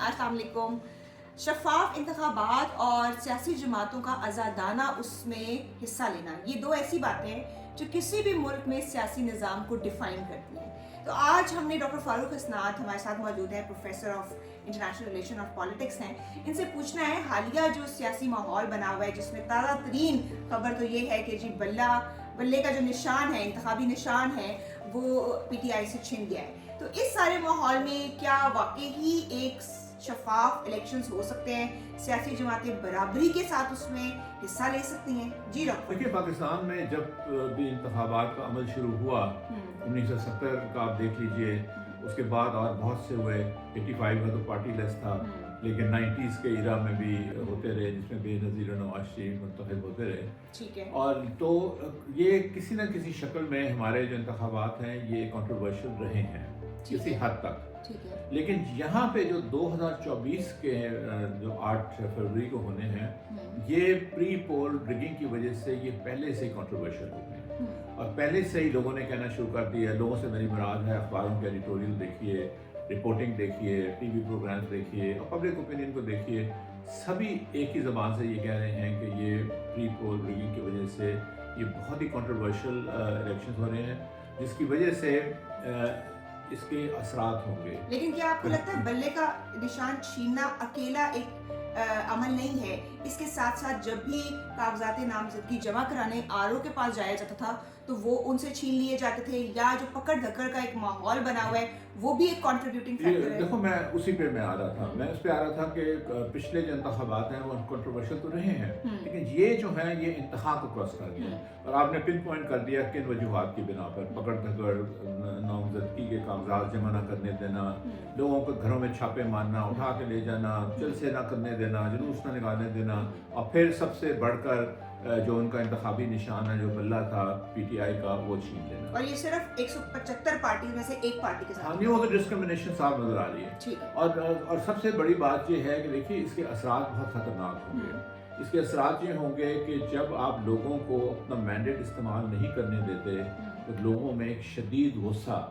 अस्सलाम वालेकुम। शफाफ इंतखाबात और सियासी जमातों का आज़ादाना उसमें हिस्सा लेना, ये दो ऐसी बातें हैं जो किसी भी मुल्क में सियासी निज़ाम को डिफ़ाइन करती हैं। तो आज हमने डॉक्टर फारूक हसनात हमारे साथ मौजूद हैं, professor of international relation of politics हैं। इनसे पूछना है हालिया जो सियासी माहौल बना हुआ है, जिसमें ताज़ा तरीन खबर तो ये है कि जी बल्ले का जो निशान है, इंतखाबी निशान है, वो PTI से छिन गया है। तो इस सारे माहौल में क्या वाकई ही एक शफाफ इलेक्शंस हो सकते हैं, सियासी जमातें बराबरी के साथ उसमें हिस्सा ले सकती हैं? जी डॉक्टर। देखिए, पाकिस्तान में जब भी इंतखाबात का अमल शुरू हुआ 1970 का आप देख लीजिए, उसके बाद और बहुत से हुए। 85 में तो पार्टी लेस था, लेकिन 90s के इरा में भी होते रहे, जिसमें बेनज़ीर और नवाज शरीफ मुंतखब होते रहे। ठीक है। और तो ये किसी न किसी शक्ल में हमारे जो इंतखाबात हैं ये कंट्रोवर्शियल रहे हैं किसी हद तक। ठीक है। लेकिन यहाँ पे जो 2024 के जो 8 फरवरी को होने हैं, ये प्री पोल रिगिंग की वजह से ये पहले से ही कंट्रोवर्शियल हो गए हैं। और पहले से ही लोगों ने कहना शुरू कर दिया। लोगों से मेरी मुराद है अखबारों के एडिटोरियल देखिए, रिपोर्टिंग देखिए, टीवी प्रोग्राम्स देखिए और पब्लिक ओपिनियन को देखिए, सभी एक ही ज़बान से ये कह रहे हैं कि ये प्री पोल रिगिंग की वजह से ये बहुत ही कंट्रोवर्शियल इलेक्शंस हो रहे हैं, जिसकी वजह से इसके असरात होंगे। लेकिन क्या आपको लगता है बल्ले का निशान छीनना अकेला एक अमल नहीं है? इसके साथ साथ जब भी कागजात नामजदगी जमा कराने RO के पास जाया जाता था तो वो उनसे छीन लिए जाते थे, या जो पकड़ धक्कड़ का एक माहौल बना हुआ है वो भी एक कंट्रीब्यूटिंग फैक्टर है? देखो, मैं उसी पे मैं आ रहा था। मैं उस पे आ रहा था कि पिछले जो इंतखाबात हैं वो कंट्रोवर्शियल तो रहे हैं, लेकिन ये जो है ये इंतहा को क्रॉस कर गया। और आपने पिन पॉइंट कर दिया किन वजूहात की बिना पर, पकड़ धकड़, नामजदगी के कागजात जमा न करने देना, लोगों को घरों में छापे मारना, उठा के ले जाना, जलसे ना करने देना, जुलूस ना निकालने देना, और फिर सबसे बढ़कर जो उनका इंतखाबी निशान है जो बल्ला था PTI का, वो छीन लेना। और ये सिर्फ 175 पार्टी में से एक पार्टी के साथ। हाँ, नहीं, वो तो डिस्क्रिमिनेशन साफ नजर आ रही है। ठीक है। और सबसे बड़ी बात ये है कि देखिए इसके असरात बहुत खतरनाक होंगे। इसके असरात ये होंगे कि जब आप लोगों को अपना मैंडेट इस्तेमाल नहीं करने देते तो लोगों में एक शदीद गुस्सा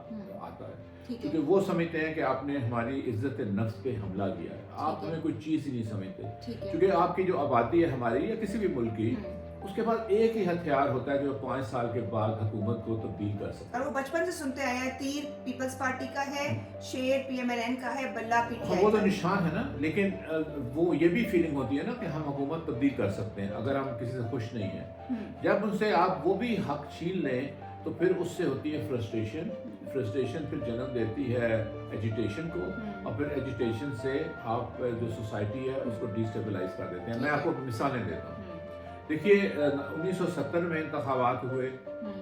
आता है, क्योंकि वो समझते हैं कि आपने हमारी इज्जत नफ्स पे हमला किया है, आप हमें कोई चीज़ ही नहीं समझते। क्योंकि आपकी जो आबादी है हमारी या किसी भी मुल्क की, उसके पास एक ही हथियार होता है जो 5 साल के बाद हुकूमत को तब्दील कर सकता है। और वो बचपन से सुनते आए हैं, तीर पीपल्स पार्टी का है, शेर PMLN का है, बल्ला PTI वो तो का। निशान है ना, लेकिन वो ये भी फीलिंग होती है ना कि हम हुकूमत तब्दील कर सकते हैं अगर हम किसी से खुश नहीं हैं। जब उनसे आप वो भी हक छीन लें तो फिर उससे होती है फ्रस्ट्रेशन फिर जन्म देती है एजिटेशन को, और फिर एजिटेशन से आप जो सोसाइटी है उसको डिस्टेबलाइज कर देते हैं। मैं आपको मिसालें देता हूँ। देखिए, 1970 में इंतखाबात हुए,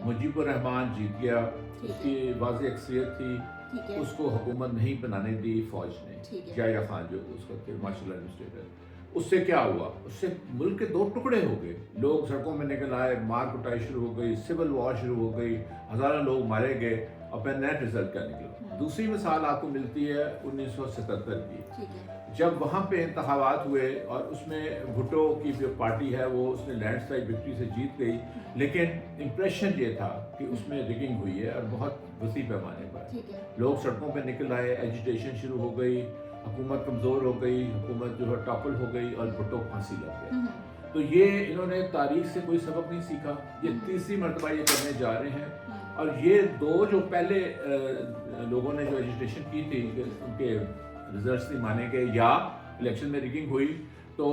मुजीबुर रहमान जीत गया, उसकी वाज़ेह अक्सरियत थी, उसको हुकूमत नहीं बनाने दी फौज ने, जाया खान जो उसका मार्शल एडमिनिस्ट्रेटर। उससे क्या हुआ? उससे मुल्क के 2 टुकड़े हो गए, लोग सड़कों में निकल आए, मार कुटाई शुरू हो गई, सिविल वॉर शुरू हो गई, हज़ारों लोग मारे गए, और फिर नेट रिजल्ट क्या निकला। दूसरी मिसाल आपको मिलती है 1977 की, जब वहाँ पे इंतखाबात हुए और उसमें भुट्टो की जो पार्टी है वो उसने लैंडस्लाइड विक्ट्री से जीत गई, लेकिन इम्प्रेशन ये था कि उसमें रिगिंग हुई है और बहुत वसी पैमाने पर। लोग सड़कों पे निकल आए, एजिटेशन शुरू हो गई, हुकूमत कमज़ोर हो गई, हुकूमत जो है टॉपल हो गई और भुट्टो फांसी लग गए। तो ये इन्होंने तारीख से कोई सबक नहीं सीखा, ये तीसरी मरतबा ये करने जा रहे हैं। और ये 2 जो पहले लोगों ने जो एजिटेशन की थी उनके रिजल्ट्स नहीं माने गए या इलेक्शन में रिगिंग हुई, तो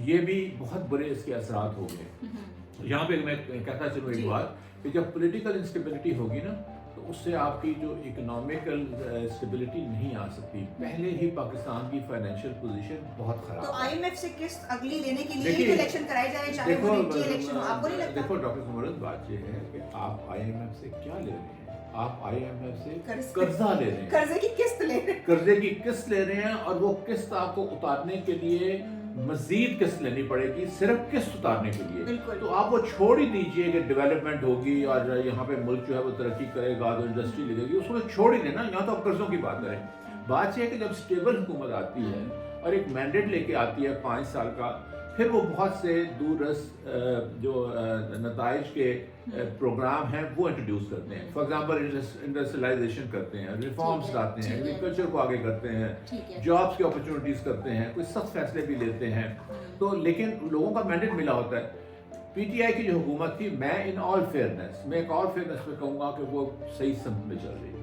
ये भी बहुत बुरे इसके असरात हो गए। यहाँ पे मैं कहता चलूँ एक बात कि जब पॉलिटिकल इंस्टेबिलिटी होगी ना, तो उससे आपकी जो इकोनॉमिकल स्टेबिलिटी नहीं आ सकती। पहले ही पाकिस्तान की फाइनेंशियल पोजीशन बहुत खराब तो IMF से किस्त अगली लेने के लिए ही इलेक्शन कराए जाए, चाहे वो निजी इलेक्शन हो, आपको नहीं लगता? देखो डॉक्टर सुमरत, बात ये है कि आप IMF से क्या ले रहे हैं? आप IMF से कर्जा ले रहे हैं, कर्जे की किस्त ले रहे हैं। कर्जे की किस्त ले रहे हैं, और वो किस्त आपको उतारने के लिए मजीद किस्त लेनी पड़ेगी, सिर्फ किस्त उतारने के लिए। तो आप वो छोड़ ही दीजिए कि डेवलपमेंट होगी और यहाँ पे मुल्क जो है वो तरक्की करेगा, तो इंडस्ट्री लगेगी, उसको छोड़ ही देना। यहाँ तो आप कर्जों की बात करें। बात यह है कि जब स्टेबल हुकूमत आती है और एक मैंडेट लेके आती है 5 साल का, फिर वो बहुत से दूररस जो नताइज के प्रोग्राम हैं वो इंट्रोड्यूस करते हैं। फॉर एग्जांपल इंडस्ट्रियलाइजेशन करते हैं, रिफॉर्म्स लाते हैं, एग्रीकल्चर को आगे करते हैं, जॉब्स की अपॉर्चुनिटीज़ करते हैं, कुछ सख्त फैसले भी लेते हैं। तो लेकिन लोगों का मैंडेट मिला होता है। पीटीआई की जो हुकूमत थी, मैं इन ऑल फेयरनेस, मैं एक और फेयरनेस में कहूँगा कि वो सही समत में चल रही थी।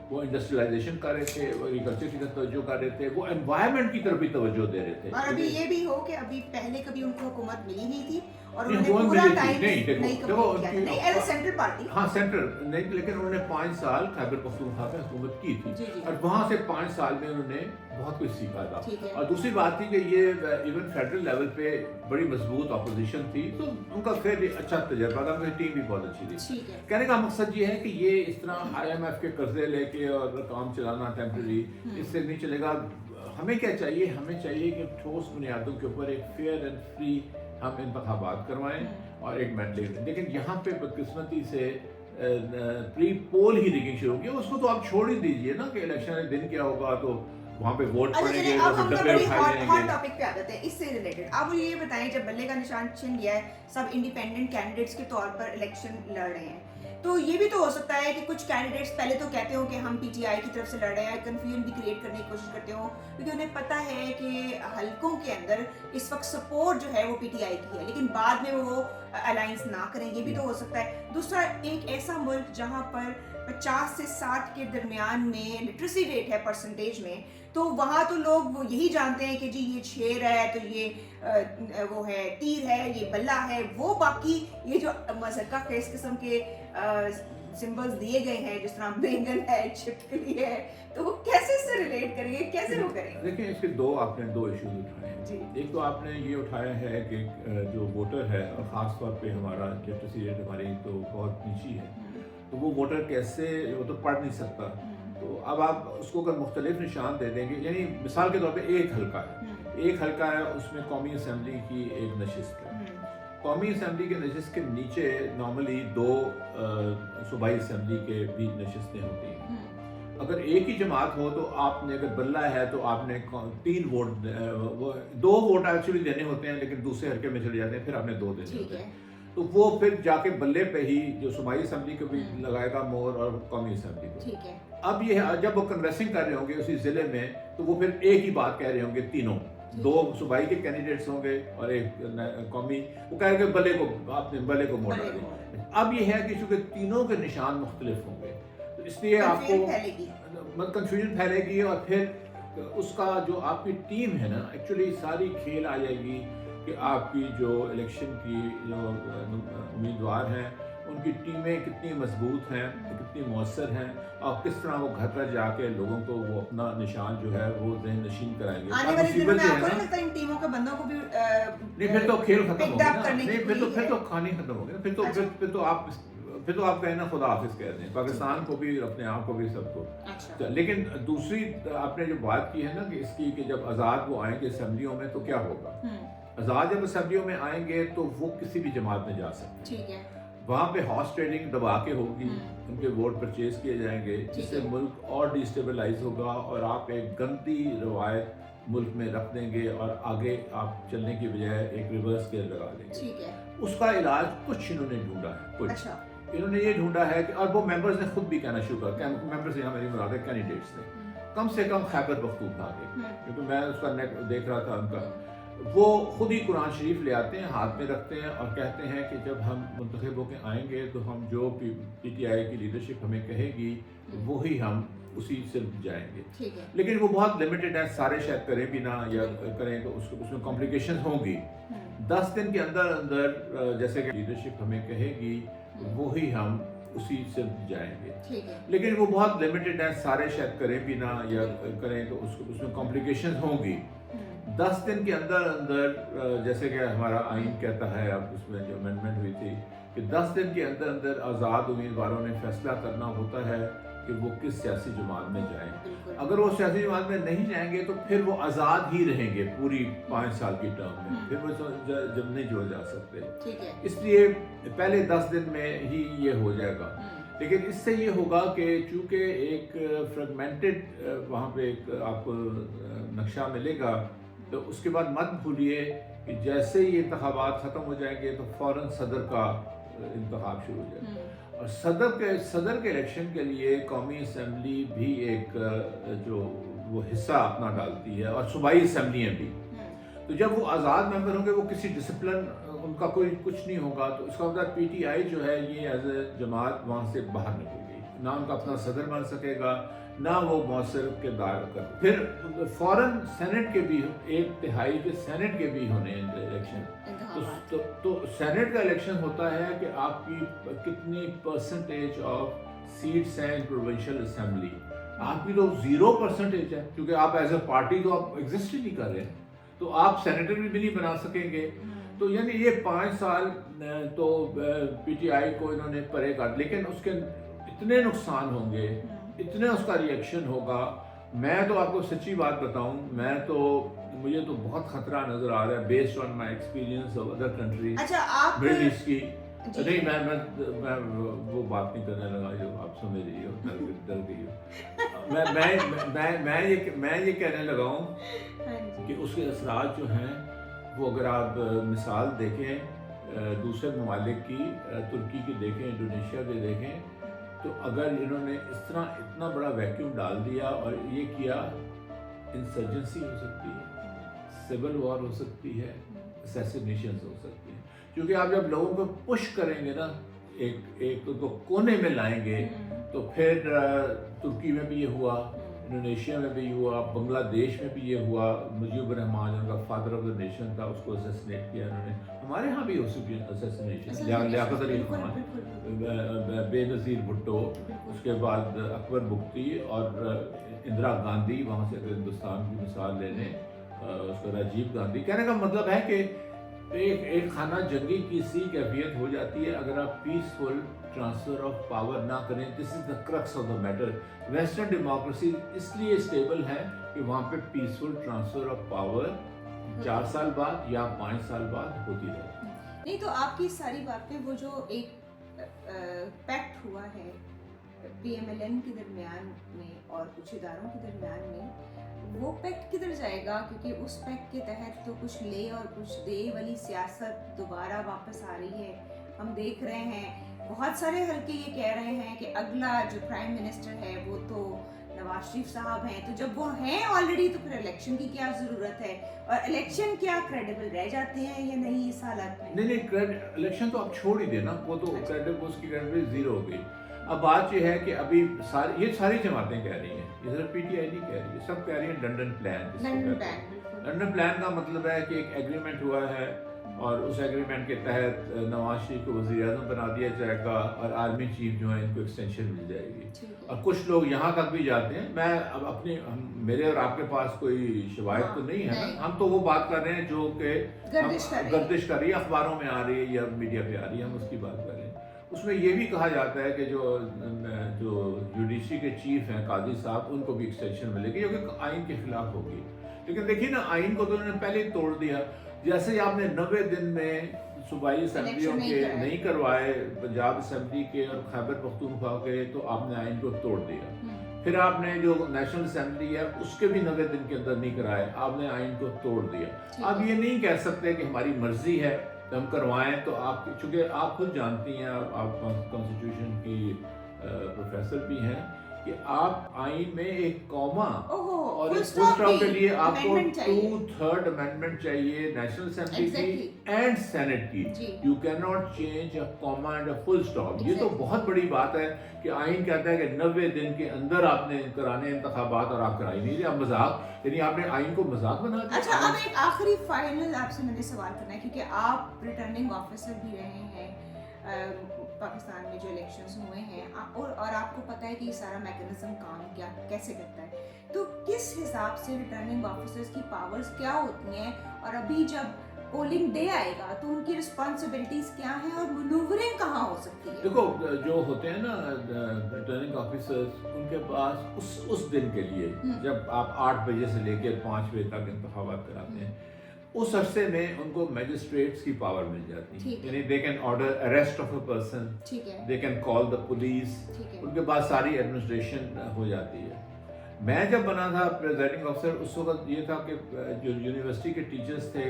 वो इंडस्ट्रियलाइजेशन कर रहे थे, वो एग्रीकल्चर की तरफ तवज्जो कर रहे थे, वो एनवायरनमेंट की तरफ भी तवज्जो दे रहे थे। और अभी ये भी हो कि अभी पहले कभी उनको हुकूमत मिली नहीं थी और नहीं, उन्होंने वो पूरा मिली थी। टाइम नहीं, देखो, नहीं देखो, कंप्लीट किया था। नहीं, एज अ सेंट्रल पार्टी। हाँ सेंट्रल नहीं, लेकिन उन्होंने 5 साल खैबर पख्तूनख्वा में हुकूमत की थी। जी, जी। और वहाँ से 5 साल में उन्होंने बहुत कुछ सीखा था। ठीक है। और दूसरी बात थी कि ये इवन फेडरल लेवल पे बड़ी मजबूत अपोजिशन थी, तो उनका फिर अच्छा तजर्बा था, उनकी टीम भी बहुत अच्छी थी। ठीक है। कहने का मकसद ये है कि ये इस तरह IMF के कर्जे लेके और काम चलाना टेम्प्रेरी, इससे नहीं चलेगा। हमें क्या चाहिए? हमें चाहिए कि ठोस बुनियादों के ऊपर एक फेयर एंड फ्री हम इंतखाबात करवाएं और एक मैंडेट दें। लेकिन यहाँ पे बदकिस्मती से प्री पोल ही रिगिंग शुरू की, उसको तो आप छोड़ ही दीजिए ना कि इलेक्शन के दिन क्या होगा, तो वहाँ पे वोट अच्छा पड़ेंगे, चलिए, अब हम डब्बे बड़ी उठाए हॉट जाएंगे। टॉपिक पे आ जाते हैं इससे रिलेटेड। आप मुझे ये बताएं, जब बल्ले का निशान छीन लिया है, सब इंडिपेंडेंट कैंडिडेट्स के तौर पर इलेक्शन लड़ रहे हैं, तो ये भी तो हो सकता है कि कुछ कैंडिडेट्स पहले तो कहते हो कि हम पीटीआई की तरफ से लड़ रहे हैं, कंफ्यूजन भी क्रिएट करने की कोशिश करते हो, क्योंकि उन्हें पता है कि हलकों के अंदर इस वक्त सपोर्ट जो है वो पीटीआई की है, लेकिन बाद में वो अलायंस ना करें, ये भी तो हो सकता है। दूसरा, एक ऐसा मुल्क जहाँ पर 50 से 60 के दरमियान में लिटरेसी रेट है परसेंटेज में, तो वहाँ तो लोग वो यही जानते हैं कि जी ये शेर है, तो ये वो है तीर है, ये बल्ला है, वो बाकी ये जो मज़हका इस किस्म के सिंबल्स दिए गए हैं, जिस तरह बैंगन है, छिपकली है, तो वो कैसे इससे रिलेट करेंगे, कैसे वो करेंगे? देखिए, इसके आपने दो इश्यूज उठाए हैं। एक तो आपने ये उठाया है कि जो वोटर है, और ख़ास तौर पे हमारा लिटरेसी रेट हमारी तो बहुत नीची है, तो वो वोटर कैसे, वो तो पढ़ नहीं सकता। तो अब आप उसको अगर मुख्तलिफ निशान दे देंगे, यानी मिसाल के तौर पे एक हल्का है, उसमें कौमी असम्बली की एक नशिस्त है। कौमी असम्बली के नशिस्त के नीचे नॉर्मली 2 सूबाई असम्बली के भी नशिस्तें होती हैं। अगर एक ही जमात हो तो आपने, अगर बल्ला है तो आपने 3 वोट, 2 वोट एक्चुअली देने होते हैं, लेकिन दूसरे हल्के में चले जाते हैं, फिर आपने 2 देने होते हैं। तो वो फिर जाके बल्ले पे ही जो सूबाई असम्बली को भी लगाएगा मोहर और कौमी असम्बली को। ठीक है। अब ये जब वो कन्वेंसिंग कर रहे होंगे उसी जिले में, तो वो फिर एक ही बात कह रहे होंगे तीनों, 2 सूबाई के कैंडिडेट्स होंगे और एक कौमी, वो कह रहे हैं बल्ले को, आपने बल्ले को मोड़ डालें। अब ये है कि चूंकि तीनों के निशान मुख्तलिफ होंगे, तो इसलिए आपको कंफ्यूजन फैलेगी और फिर उसका जो आपकी टीम है ना, एक्चुअली सारी खेल आ जाएगी कि आपकी जो इलेक्शन की जो उम्मीदवार हैं उनकी टीमें कितनी मजबूत हैं, कितनी मौसर हैं, और किस तरह वो घर घर जाके लोगों को वो अपना निशान जो है वो ज़हन नशीन कराएंगे। आने वाले दिनों में आपको नहीं लगता इन टीमों के बंदों को भी नहीं, फिर तो खेल खत्म हो गया ना, नहीं फिर तो कहानी खत्म हो गई, फिर तो आप कहना खुदा हाफिज कह रहे हैं पाकिस्तान को भी, अपने आप को भी, सबको। अच्छा। लेकिन दूसरी आपने जो बात की है ना कि इसकी, कि जब आज़ाद वो आएंगे असम्बलियों में तो क्या होगा। आज़ाद जब असम्बलियों में आएंगे तो वो किसी भी जमात में जा सकते हैं। ठीक है। वहाँ पे हॉर्स ट्रेडिंग दबा के होगी, उनके वोट परचेज किए जाएंगे, जिससे मुल्क और डिस्टेबलाइज होगा और आप एक गंदी रवायत मुल्क में रख देंगे और आगे आप चलने की बजाय एक रिवर्स गेयर लगा देंगे। ठीक है। उसका इलाज कुछ इन्होंने ढूंढा है, कुछ। अच्छा। इन्होंने ये ढूंढा है कि, और वो मेंबर्स ने खुद भी कहना शुरू कर, मेंबर्स यहाँ मेरी मुराद है कैंडिडेट्स ने, कम से कम खैबर पख्तूनख्वा के, क्योंकि मैं उसका नेट देख रहा था उनका, वो खुद ही कुरान शरीफ ले आते हैं, हाथ में रखते हैं और कहते हैं कि जब हम मुंतखब होकर आएंगे तो हम जो पीटीआई की लीडरशिप हमें कहेगी वो ही हम उसी से जाएंगे। ठीक है। लेकिन वो बहुत लिमिटेड है, सारे शायद करें भी ना, या करें तो उसमें कॉम्प्लिकेशन होंगी। 10 दिन के अंदर अंदर जैसे कि लीडरशिप हमें कहेगी वो ही हम उसी से जाएंगे। ठीक है। लेकिन वो बहुत लिमिटेड है, सारे शायद करें भी ना, या करें तो उसमें कॉम्प्लिकेशन होंगी। 10 दिन के अंदर अंदर, जैसे कि हमारा आइन कहता है, अब उसमें जो अमेंडमेंट हुई थी कि 10 दिन के अंदर अंदर आज़ाद उम्मीदवारों ने फैसला करना होता है कि वो किस सियासी जमात में जाएं। अगर वो सियासी जमात में नहीं जाएंगे तो फिर वो आज़ाद ही रहेंगे पूरी 5 साल की टर्म में, फिर वो जब नहीं जुड़ जा सकते। ठीक है। इसलिए पहले 10 दिन में ही ये हो जाएगा। लेकिन इससे ये होगा कि चूँकि एक फ्रेगमेंटेड वहाँ पे एक आपको नक्शा मिलेगा, तो उसके बाद मत भूलिए कि जैसे ही ये इंतखाबात ख़त्म हो जाएंगे तो फ़ौरन सदर का इंतखाब शुरू हो जाएगा। और सदर के इलेक्शन के लिए कौमी असम्बली भी एक जो वो हिस्सा अपना डालती है, और सूबाई असम्बलियाँ भी। तो जब वो आज़ाद मेंबर होंगे, वो किसी डिसिप्लिन उनका कोई कुछ नहीं होगा, तो इसका मतलब पीटीआई जो है ये एज ए जमात वहाँ से बाहर निकलेगी, ना उनका अपना सदर बन सकेगा, ना वो मौसर किरदार कर। फिर फौरन सेनेट के भी 1/3 के सेनेट के भी होने हैं इलेक्शन। तो सेनेट का इलेक्शन होता है कि आपकी कितनी परसेंटेज ऑफ सीट्स हैं इन प्रोविंशियल असेंबली। आपकी तो 0% है, क्योंकि आप एज ए पार्टी तो आप एग्जिस्ट ही नहीं कर रहे हैं, तो आप सेनेटर भी नहीं बना सकेंगे। तो यानी ये 5 साल तो पीटीआई को इन्होंने परे कर, लेकिन उसके इतने नुकसान होंगे, इतने उसका रिएक्शन होगा। मैं तो आपको सच्ची बात बताऊं, मुझे तो बहुत खतरा नजर आ रहा है based on my experience of other countries. अच्छा, आप मिडिल ईस्ट की नहीं, मैं वो बात नहीं करने लगा जो आप समझ रही हो, डर गई हो। मैं ये कहने लगा हूँ कि उसके असरात जो हैं वो, अगर आप मिसाल देखें दूसरे ममालिक की, तुर्की की देखें, इंडोनेशिया के देखें, तो अगर इन्होंने इस तरह इतना बड़ा वैक्यूम डाल दिया और ये किया, इंसर्जेंसी हो सकती है, सिविल वॉर हो सकती है, असैसिनेशंस हो सकती हैं। क्योंकि आप जब लोगों को पुश करेंगे ना, एक तो कोने में लाएंगे, तो फिर तुर्की में भी ये हुआ, इंडोनेशिया में भी हुआ, बांग्लादेश में भी ये हुआ। मुजीबुर रहमान उनका फादर ऑफ द नेशन था, उसको असैसिनेट किया इन्होंने। हमारे यहाँ भी हो चुकी है असैसिनेशन, लियाकत अली खान, बेनज़ीर भुट्टो, उसके बाद अकबर बुख्ती और इंदिरा गांधी, वहाँ से अगर हिंदुस्तान की मिसाल लेने, उसका राजीव गांधी। कहने का मतलब है कि एक खाना जंगी की सी कैफियत हो जाती है अगर आप पीसफुल ट्रांसफर ऑफ पावर ना करें। This is the crux of the matter. Western democracy इसलिए स्टेबल है कि वहाँ पे पीसफुल ट्रांसफर ऑफ पावर 4 साल बाद या 5 साल बाद होती रहती है। नहीं, तो आपकी सारी बातें, वो जो एक पैक्ट हुआ है पीएमएलएन के दरमियान में और कुछ इदारों के दरमियान में, वो पैक्ट किधर जाएगा? क्योंकि उस पैक्ट के तहत तो कुछ ले और कुछ दे वाली सियासत दोबारा वापस आ रही है। हम देख रहे हैं बहुत सारे हल्के ये कह रहे हैं कि अगला जो प्राइम मिनिस्टर है वो तो नवाज शरीफ साहब हैं, तो जब वो हैं ऑलरेडी तो फिर इलेक्शन की क्या जरूरत है? और इलेक्शन क्या क्रेडिबल रह जाते हैं या नहीं इस हालत में? नहीं, इलेक्शन तो आप छोड़ ही देना, वो तो क्रेडिबल, उसकी क्रेडिबिलिटी जीरो हो गई। अब बात यह है कि अभी ये सारी जमातें कह रही हैं, ये सिर्फ पीटीआई नहीं कह रही है, सब कह रही हैं लंदन प्लान। लंदन प्लान का मतलब है कि एक एग्रीमेंट हुआ है और उस एग्रीमेंट के तहत नवाज शरीफ को वज़ीर आज़म बना दिया जाएगा और आर्मी चीफ जो है इनको एक्सटेंशन मिल जाएगी। और कुछ लोग यहाँ तक भी जाते हैं। मैं अब मेरे और आपके पास कोई शिवायत तो नहीं है ना, हम तो वो बात कर रहे हैं जो कि गर्दिश कर रही है, अखबारों में आ रही है या मीडिया पे आ रही है, हम उसकी बात कर रहे हैं। उसमें ये भी कहा जाता है कि जो जुडिशरी के चीफ हैं काजी साहब, उनको भी एक्सटेंशन मिलेगी, जो कि आइन के खिलाफ होगी। लेकिन देखिए ना, आइन को तो उन्होंने पहले ही तोड़ दिया। जैसे ही आपने 90 दिन में सूबाई असम्बलियों के नहीं करवाए, पंजाब असम्बली के और खैबर पख्तूनख्वा के, तो आपने आइन को तोड़ दिया। फिर आपने जो नेशनल असम्बली है उसके भी 90 दिन के अंदर नहीं कराए, आपने आइन को तोड़ दिया। आप ये नहीं कह सकते कि हमारी मर्जी है हम करवाएं। तो आप, चूँकि आप खुद जानती हैं, आप कॉन्स्टिट्यूशन की प्रोफेसर भी हैं, कि आप आइन में एक कॉमा और एक फुल स्टॉप के लिए आपको 2/3 अमेंडमेंट चाहिए नेशनल असेंबली की एंड सेनेट की। You can not change a comma and a full stop. ये तो बहुत बड़ी बात है कि आइन कहता है कि 90 दिन के अंदर आपने कराने इंतखाबात और आप कराई नहीं रहे। आप मजाक, यानी आपने आइन को मजाक बना दिया। अच्छा, अब एक आखिरी फाइनल आपसे मैंने सवाल करना है, क्योंकि आप रिटर्निंग ऑफिसर भी रहे हैं पाकिस्तान में जो इलेक्शंस हुए हैं, और आपको पता है कि ये सारा मैकेनिज्म काम कैसे करता है। तो किस हिसाब से रिटर्निंग ऑफिसर्स की पावर्स क्या होती हैं, और अभी जब पोलिंग डे आएगा तो उनकी रिस्पॉन्सिबिलिटीज क्या हैं और मनूवरिंग कहाँ हो सकती है? देखो, जो होते हैं ना रिटर्निंग ऑफिसर्स, उनके पास उस दिन के लिए, जब आप 8 बजे से लेकर 5 बजे तक इंतखाबात कराते हैं, उस अरसे में उनको मैजिस्ट्रेट्स की पावर मिल जाती है। यानी they can order arrest of a person, they can call the police, उनके पास सारी एडमिनिस्ट्रेशन हो जाती है। میں جب بنا تھا پریزائڈنگ آفیسر اس وقت یہ تھا کہ جو یونیورسٹی کے ٹیچرز تھے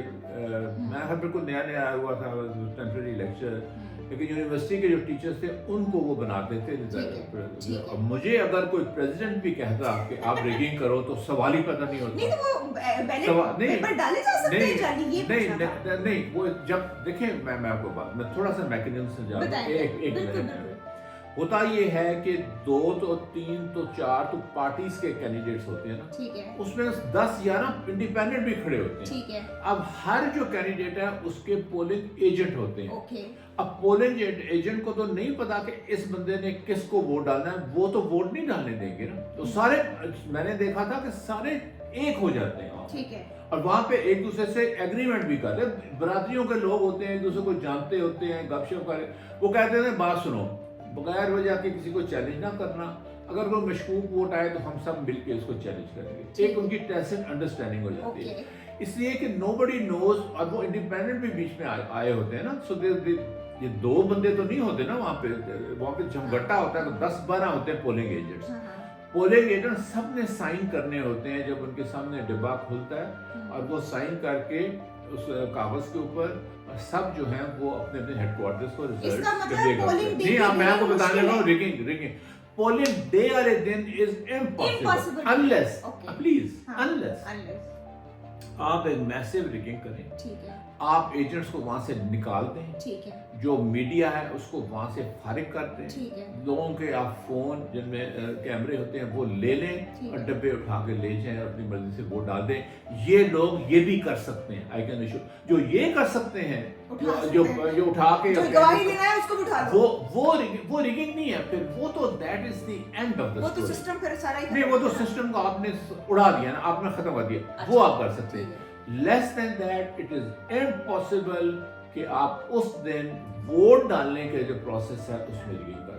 میں ہر بالکل نیا آیا ہوا تھا ٹیمپرری لیکچر لیکن یونیورسٹی کے جو ٹیچرز تھے ان کو وہ بناتے تھے. اب مجھے اگر کوئی پریزیڈنٹ بھی کہتا کہ آپ ریگنگ کرو تو سوال ہی پیدا نہیں ہوتا. نہیں وہ جب دیکھیں میں آپ کو بات میں تھوڑا سا میکینزم سمجھا ایک ہوتا یہ ہے کہ 2 تو 3 تو 4 تو پارٹیز کے کینڈیڈیٹس ہوتے ہیں نا, اس میں 10-11 انڈیپینڈنٹ بھی کھڑے ہوتے ہیں. اب ہر جو کینڈیڈیٹ ہے اس کے پولنگ ایجنٹ ہوتے ہیں. اب پولنگ ایجنٹ کو تو نہیں پتا کہ اس بندے نے کس کو ووٹ ڈالنا ہے, وہ تو ووٹ نہیں ڈالنے دیں گے نا. تو سارے میں نے دیکھا تھا کہ سارے ایک ہو جاتے ہیں اور وہاں پہ ایک دوسرے سے ایگریمنٹ بھی کرتے ہیں. برادریوں کے لوگ ہوتے ہیں, ایک دوسرے کو جانتے ہوتے ہیں, گپ شپ کرے. وہ کہتے ہیں بات سنو, بغیر وجہ کے کسی کو چیلنج نہ کرنا, اگر کوئی مشکوک ووٹ آئے تو ہم سب مل کے اس کو چیلنج کریں گے. ایک ان کی ٹیسٹ انڈرسٹینڈنگ ہو جاتی ہے. اس لیے کہ نو بڈی نوز, اور وہ انڈیپینڈنٹ بھی بیچ میں آئے ہوتے ہیں نا. سو یہ 2 بندے تو نہیں ہوتے نا وہاں پہ جھمگٹا ہوتا ہے تو 10-12 ہوتے ہیں پولنگ ایجنٹس. پولنگ ایجنٹ سب نے سائن کرنے ہوتے ہیں جب ان کے سامنے ڈبہ کھلتا ہے, اور وہ سائن کر کے اس کاغذ کے اوپر سب جو ہیں وہ اپنے ہیڈ کوارٹرز کو ریزلٹ دے گا. نہیں, میں آپ کو بتانے لگا ہوں ریگنگ پولنگ ڈے والے دن is impossible unless please unless آپ ایک میسو ریگنگ کریں, آپ ایجنٹس کو وہاں سے نکال دیں, جو میڈیا ہے اس کو وہاں سے فارغ کر دیں, لوگوں کے آپ فون جن میں کیمرے ہوتے ہیں وہ لے لیں اور ڈبے اٹھا کے لے جائیں اور اپنی مرضی سے ووٹ ڈال دیں. یہ لوگ یہ بھی کر سکتے ہیں. آئی کین ایشور جو یہ کر سکتے ہیں, جو اٹھا کے وہ ریگنگ نہیں ہے. پھر وہ تو that is the end of the story. نہیں, وہ تو سسٹم کو آپ نے اڑا دیا نا, آپ نے ختم کر دیا. وہ آپ کر سکتے ہیں. لیس دین دیٹ اٹ از امپاسبل کہ آپ اس دن ووٹ ڈالنے کے جو پروسیس ہے اس میں ریگنگ کر